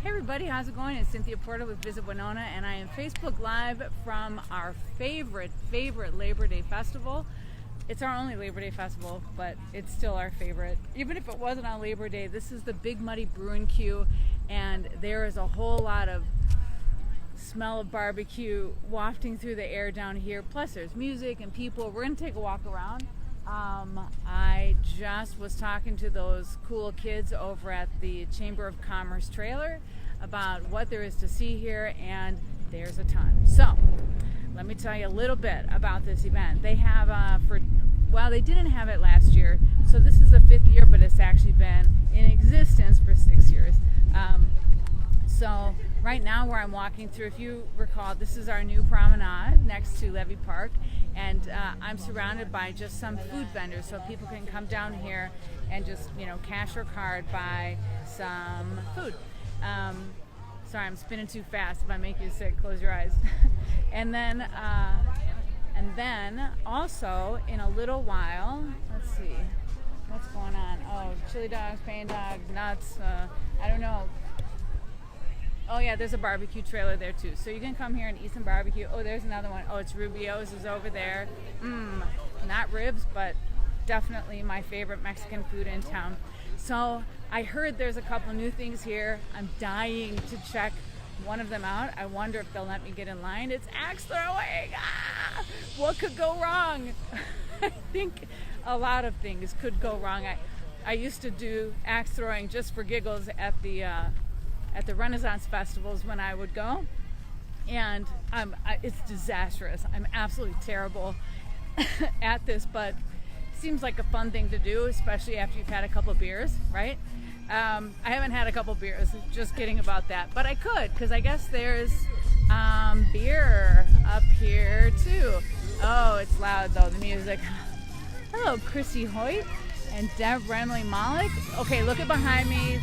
Hey everybody, how's it going? It's Cynthia Porter with Visit Winona, and I am Facebook Live from our favorite Labor Day festival. It's our only Labor Day festival, but it's still our favorite. Even if it wasn't on Labor Day, this is the Big Muddy Brewing Queue, and there is a whole lot of smell of barbecue wafting through the air down here. Plus there's music and people. We're going to take a walk around. I just was talking to those cool kids over at the Chamber of Commerce trailer about what there is to see here, and there's a ton. So let me tell you a little bit about this event. They have they didn't have it last year, so this is the 5th year, but it's actually been in existence for 6 years. So right now where I'm walking through, if you recall, this is our new promenade next to Levy Park, and I'm surrounded by just some food vendors, so people can come down here and just, cash or card, buy some food. Sorry, I'm spinning too fast. If I make you sick, close your eyes. And then also in a little while, let's see, what's going on? Oh, chili dogs, pain dogs, nuts, I don't know. Oh yeah, there's a barbecue trailer there too. So you can come here and eat some barbecue. Oh, there's another one. Oh, it's Rubio's is over there. Not ribs, but definitely my favorite Mexican food in town. So I heard there's a couple new things here. I'm dying to check one of them out. I wonder if they'll let me get in line. It's axe throwing. What could go wrong? I think a lot of things could go wrong. I used to do axe throwing just for giggles at the Renaissance festivals when I would go, and it's disastrous. I'm absolutely terrible at this, but it seems like a fun thing to do, especially after you've had a couple beers, right? I haven't had a couple beers, just kidding about that, but I could, because I guess there's beer up here too. Oh, it's loud though, the music. Hello, Chrissy Hoyt and Deb Remley Malik. Okay, look at behind me.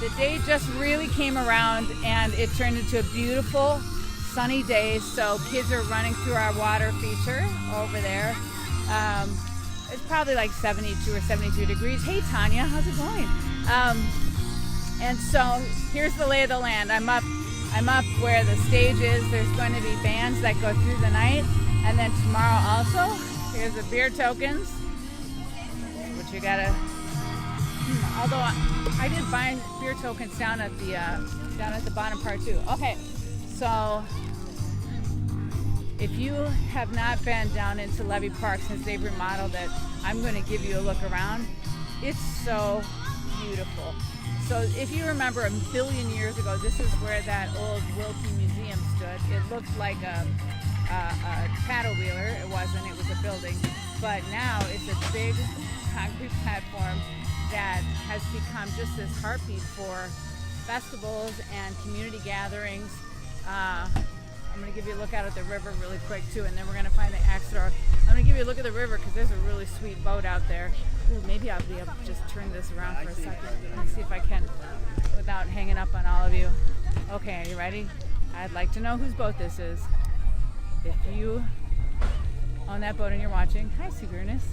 The day just really came around and it turned into a beautiful sunny day, so kids are running through our water feature over there. It's probably like 72 or 73 degrees. Hey Tanya, how's it going? And so here's the lay of the land. I'm up where the stage is. There's going to be bands that go through the night, and then tomorrow also, here's the beer tokens, which you gotta. Although I did buy beer tokens down at the bottom part too. Okay, so if you have not been down into Levy Park since they've remodeled it, I'm going to give you a look around. It's so beautiful. So if you remember a billion years ago, this is where that old Wilkie Museum stood. It looked like a paddle wheeler. It wasn't. It was a building. But now it's a big concrete platform that has become just this heartbeat for festivals and community gatherings. I'm going to give you a look out at the river really quick too, and then we're going to find the axe thrower. I'm going to give you a look at the river because there's a really sweet boat out there. Ooh, maybe I'll be able to just turn this around for a second. Let me see if I can without hanging up on all of you. Okay, are you ready? I'd like to know whose boat this is. If you own that boat and you're watching, hi Seagurness.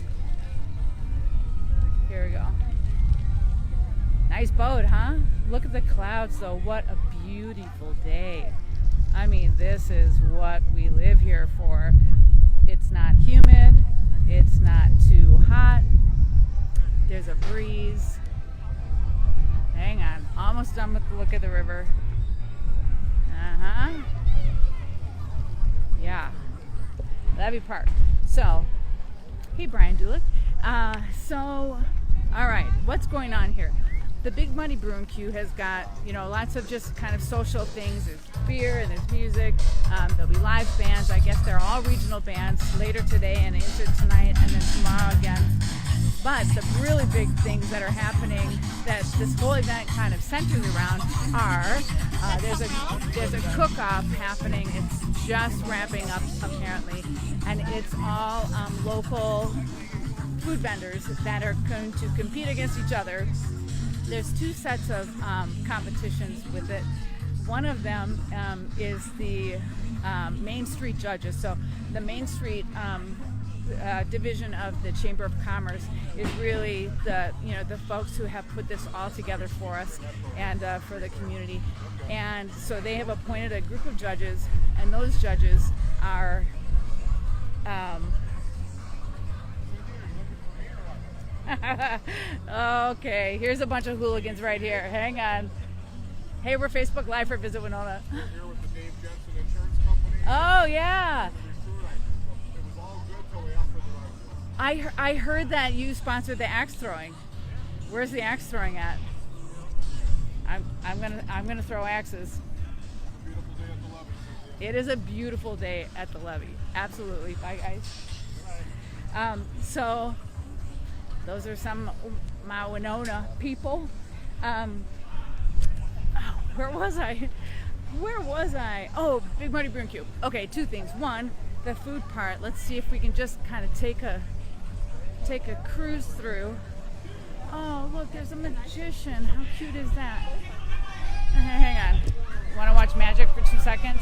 Here we go. Nice boat, huh? Look at the clouds though. What a beautiful day. I mean, this is what we live here for. It's not humid. It's not too hot. There's a breeze. Hang on. Almost done with the look at the river. Yeah. Levy Park. So, hey Brian Dulick. All right. What's going on here? The Big Muddy Brewing Queue has got, lots of just kind of social things. There's beer and there's music. There'll be live bands. I guess they're all regional bands later today and into tonight and then tomorrow again. But the really big things that are happening that this whole event kind of centers around are there's a cook-off happening. It's just wrapping up apparently, and it's all local food vendors that are going to compete against each other. There's two sets of competitions with it. One of them is the Main Street judges. So the Main Street division of the Chamber of Commerce is really the folks who have put this all together for us and for the community. And so they have appointed a group of judges, and those judges are okay, here's a bunch of hooligans right here. Hang on. Hey, we're Facebook Live for Visit Winona. We're here with the Dave Jensen Insurance Company. Oh, yeah. It was all good till we offered the right. I heard that you sponsored the axe throwing. Where's the axe throwing at? I'm gonna throw axes. Beautiful day at the levee. It is a beautiful day at the levee. Absolutely. Bye, guys. So those are some of my Winona people. Where was I? Oh, Big Muddy Brew and Cube. Okay, two things. One, the food part. Let's see if we can just kind of take a cruise through. Oh, look, there's a magician. How cute is that? Hang on. Want to watch magic for 2 seconds?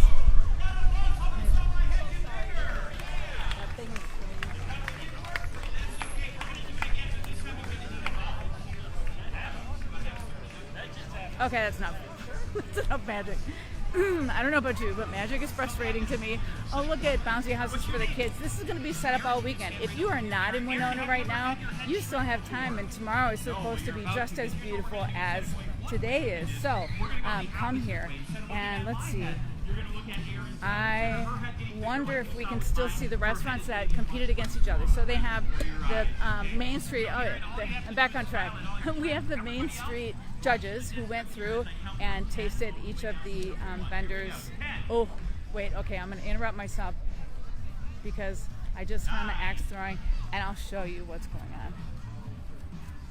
Okay, that's enough. That's enough magic. I don't know about you, but magic is frustrating to me. Oh, look at bouncy houses for the kids. This is going to be set up all weekend. If you are not in Winona right now, you still have time, and tomorrow is supposed to be just as beautiful as today is. So come here, and let's see. I wonder if we can still see the restaurants that competed against each other. So they have the Main Street. I'm back on track. We have the Main Street judges who went through and tasted each of the vendors. Oh, wait. Okay, I'm going to interrupt myself because I just found the axe throwing, and I'll show you what's going on.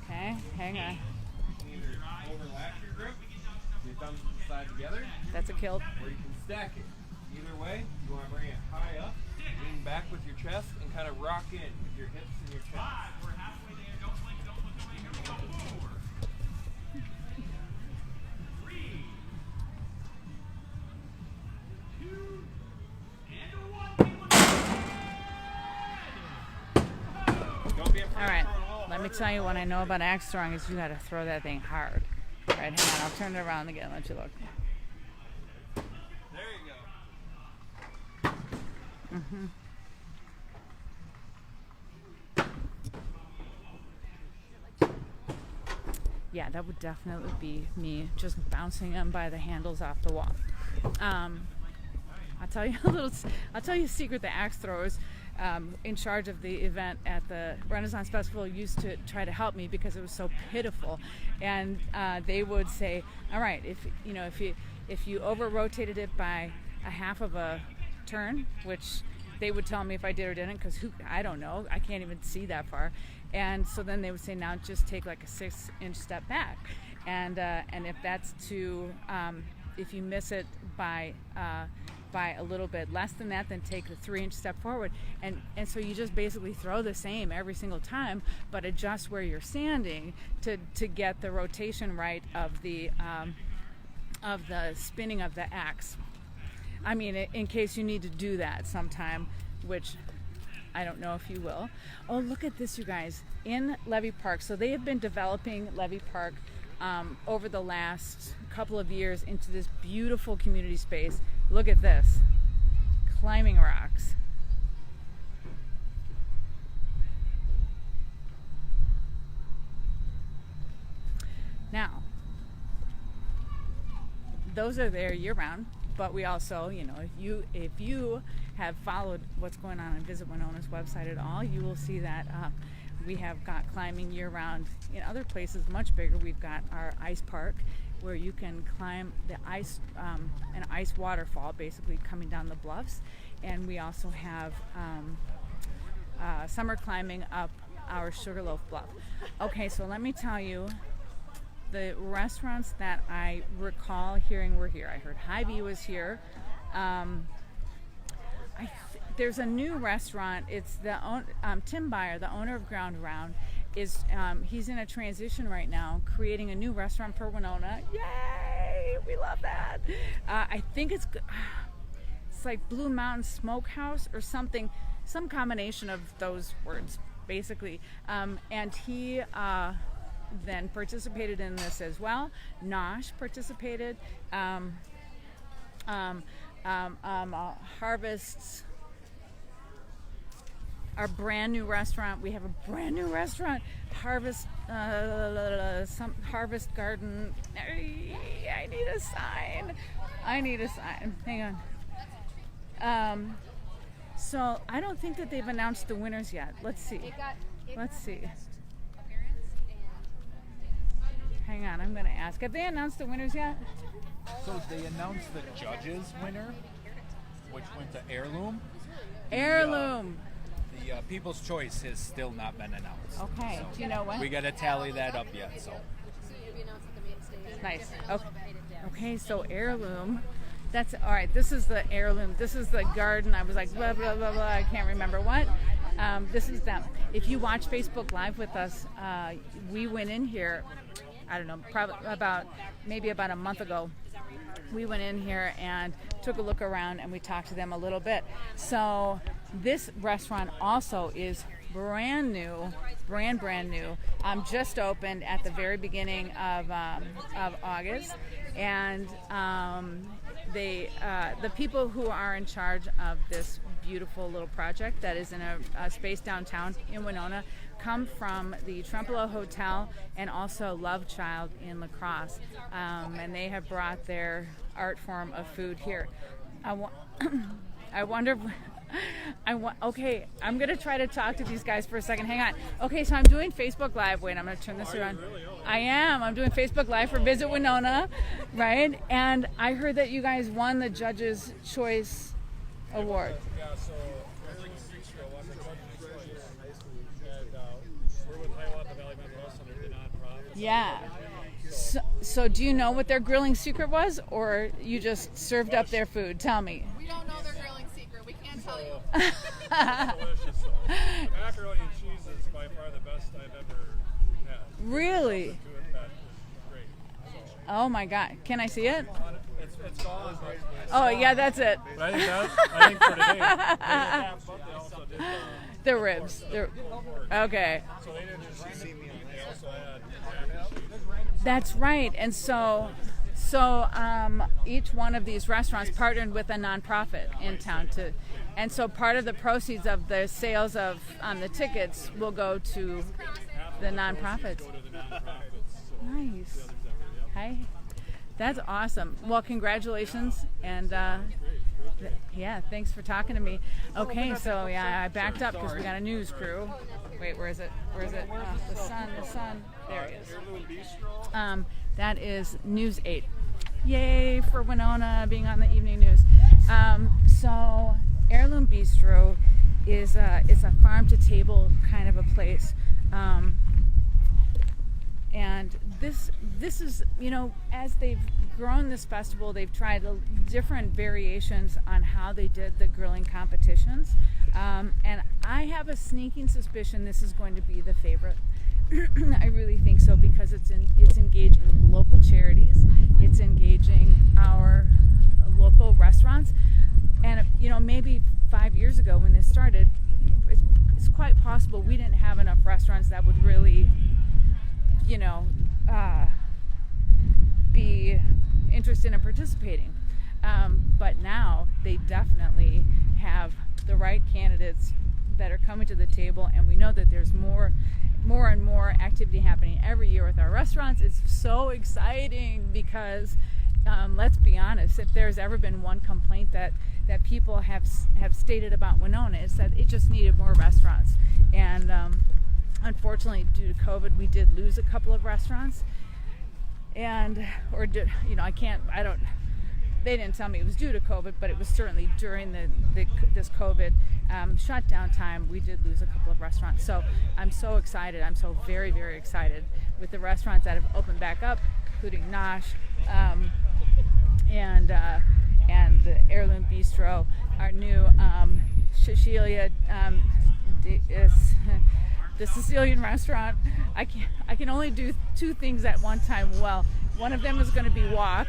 Okay, hang on. Either overlap your grip, your thumbs to the side together. That's a kilt. Or you can stack it. Either way, you want to bring it high up, lean back with your chest, and kind of rock in with your hips and your chest. We're halfway there. Don't blink, don't look away. Here we go. 4, 3, 2, and 1. Don't be afraid. All right. Let me tell you what I know about axe throwing is you got to throw that thing hard. All right, hang on. I'll turn it around again. Let you look. There you go. Mm-hmm. Yeah, that would definitely be me just bouncing them by the handles off the wall. I'll tell you a secret. The axe throwers in charge of the event at the Renaissance Festival used to try to help me because it was so pitiful, and they would say, all right, if you over rotated it by a half of a turn, which they would tell me if I did or didn't, because I don't know, I can't even see that far, and so then they would say, now just take like a 6-inch step back, and if that's too if you miss it by a little bit less than that, then take the 3-inch step forward, and so you just basically throw the same every single time, but adjust where you're standing to get the rotation right of the spinning of the axe. I mean, in case you need to do that sometime, which I don't know if you will. Oh, look at this, you guys, in Levee Park. So they have been developing Levee Park over the last couple of years into this beautiful community space. Look at this, climbing rocks. Now, those are there year-round, but we also, if you have followed what's going on Visit Winona's website at all, you will see that we have got climbing year-round. In other places much bigger, we've got our ice park where you can climb the ice, an ice waterfall basically coming down the bluffs, and we also have summer climbing up our Sugarloaf Bluff. Okay, so let me tell you the restaurants that I recall hearing were here. I heard Hy-Vee was here. There's a new restaurant. It's the Tim Beyer, the owner of Ground Round, is he's in a transition right now, creating a new restaurant for Winona. Yay! We love that. I think it's like Blue Mountain Smokehouse or something some combination of those words, basically. And he then participated in this as well. Nosh participated. Harvests, our brand new restaurant. We have a brand new restaurant, Harvest Garden. I need a sign. Hang on. So I don't think that they've announced the winners yet. Let's see. Hang on, I'm going to ask. Have they announced the winners yet? So they announced the judges winner, which went to Heirloom. Heirloom. The People's Choice has still not been announced. Okay. So do you know when? we got to tally that up yet. So nice. Okay. So Heirloom. That's all right. This is the Heirloom. This is the garden. I was like blah blah blah blah. I can't remember what. This is them. If you watch Facebook Live with us, we went in here. I don't know, probably maybe about a month ago. We went in here and took a look around, and we talked to them a little bit. So this restaurant also is brand new, brand new. Just opened at the very beginning of August, and the people who are in charge of this beautiful little project that is in a space downtown in Winona come from the Trempealeau Hotel and also Love Child in La Crosse, and they have brought their art form of food here. I wonder. Okay, I'm going to try to talk to these guys for a second. Hang on. Okay, so I'm doing Facebook Live. Wait, I'm going to turn this around. I am. I'm doing Facebook Live for Visit Winona, right? And I heard that you guys won the Judges' Choice Award. Yeah, so Heirloom Bistro won the Judges' Choice. And we're with Hiawatha Valley Mental Health Center, the nonprofit. Yeah. So do you know what their grilling secret was, or you just served up their food? Tell me. We don't know their grilling secret. We can't tell you. Delicious. The macaroni and cheese is by far the best I've ever had. Really? To it, that is great. Oh my God. Can I see it? It's gone. Oh yeah, that's it. But I think for today, they also did The ribs. Okay. so they didn't just see me, they also had mac and cheese. That's right. And so each one of these restaurants partnered with a nonprofit in town and so part of the proceeds of the sales of the tickets will go to the nonprofits. Nice. Hi. That's awesome. Well, congratulations, and yeah, thanks for talking to me. Okay, so yeah, I backed up because we got a news crew. Wait, where is it? The sun. There it is. That is News 8. Yay for Winona being on the evening news. So Heirloom Bistro is it's a farm to table kind of a place. And this is, as they've grown this festival, they've tried different variations on how they did the grilling competitions. And I have a sneaking suspicion this is going to be the favorite. I really think so, because it's engaging local charities, it's engaging our local restaurants, and maybe 5 years ago when this started, it's quite possible we didn't have enough restaurants that would really, be interested in participating. But now they definitely have the right candidates that are coming to the table, and we know that there's more and more activity happening every year with our restaurants. It's so exciting because let's be honest, if there's ever been one complaint that people have stated about Winona, is that it just needed more restaurants. And unfortunately, due to COVID, we did lose a couple of restaurants. They didn't tell me it was due to COVID, but it was certainly during this COVID shutdown time, we did lose a couple of restaurants. So I'm so excited. I'm so very, very excited with the restaurants that have opened back up, including Nosh and the Heirloom Bistro, our new Cecilia, the Sicilian restaurant. I can only do two things at one time well. One of them is going to be walk,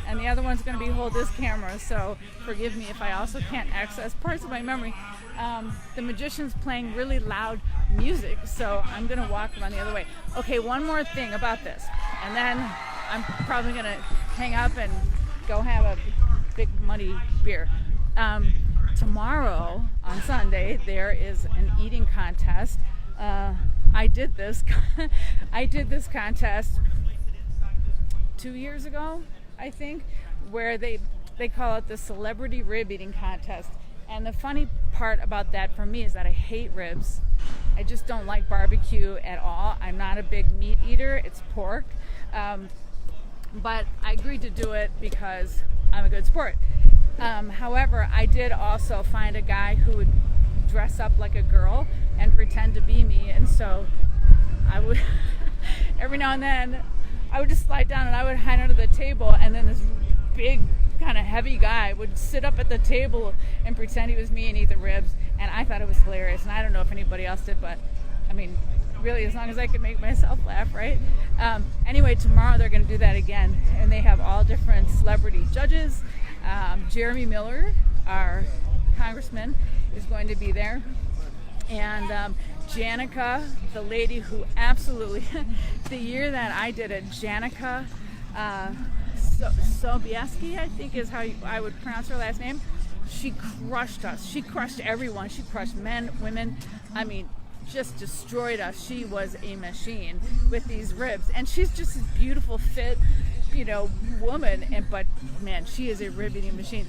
and the other one's going to be hold this camera. So forgive me if I also can't access parts of my memory. The magician's playing really loud music, so I'm going to walk around the other way. Okay, one more thing about this, and then I'm probably going to hang up and go have a big muddy beer. Tomorrow on Sunday there is an eating contest. I did this contest 2 years ago, I think, where they call it the celebrity rib eating contest. And the funny part about that for me is that I hate ribs. I just don't like barbecue at all. I'm not a big meat eater. It's pork. But I agreed to do it because I'm a good sport. However, I did also find a guy who would dress up like a girl and pretend to be me, and so I would every now and then I would just slide down and I would hide under the table, and then this big kind of heavy guy would sit up at the table and pretend he was me and eat the ribs, and I thought it was hilarious. And I don't know if anybody else did, but I mean, really, as long as I could make myself laugh, right? Anyway, tomorrow they're going to do that again, and they have all different celebrity judges. Jeremy Miller, our congressman, is going to be there, and Janica, the lady who absolutely the year that I did it, Janica Sobieski, I think is how I would pronounce her last name. She crushed us. She crushed everyone. She crushed men, women. I mean, just destroyed us. She was a machine with these ribs, and she's just this beautiful, fit, woman. But man, she is a rib eating machine.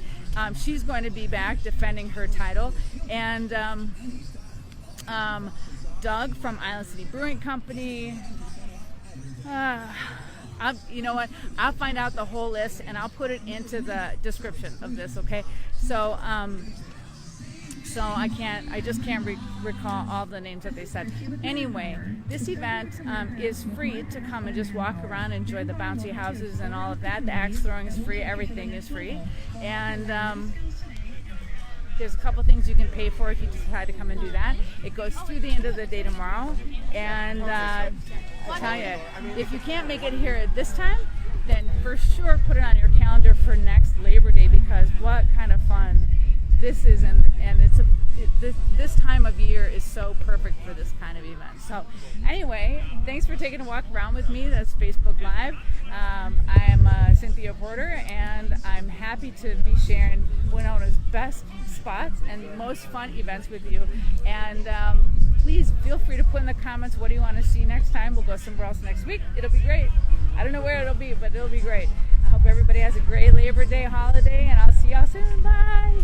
She's going to be back defending her title, and Doug from Island City Brewing Company. You know what? I'll find out the whole list and I'll put it into the description of this. Okay, so I just can't recall all the names that they said. Anyway, this event is free to come and just walk around, enjoy the bouncy houses and all of that. The axe throwing is free. Everything is free, and there's a couple things you can pay for if you decide to come and do that. It goes through the end of the day tomorrow, and I tell you, if you can't make it here at this time, then for sure put it on your calendar for next Labor Day, because what kind of fun this is, and this time of year is so perfect for this kind of event. So anyway, thanks for taking a walk around with me. That's Facebook Live. I am Cynthia Porter, and I'm happy to be sharing Winona's best spots and most fun events with you. And please feel free to put in the comments, what do you want to see next time? We'll go somewhere else next week. It'll be great. I don't know where it'll be, but it'll be great. I hope everybody has a great Labor Day holiday, and I'll see y'all soon. Bye.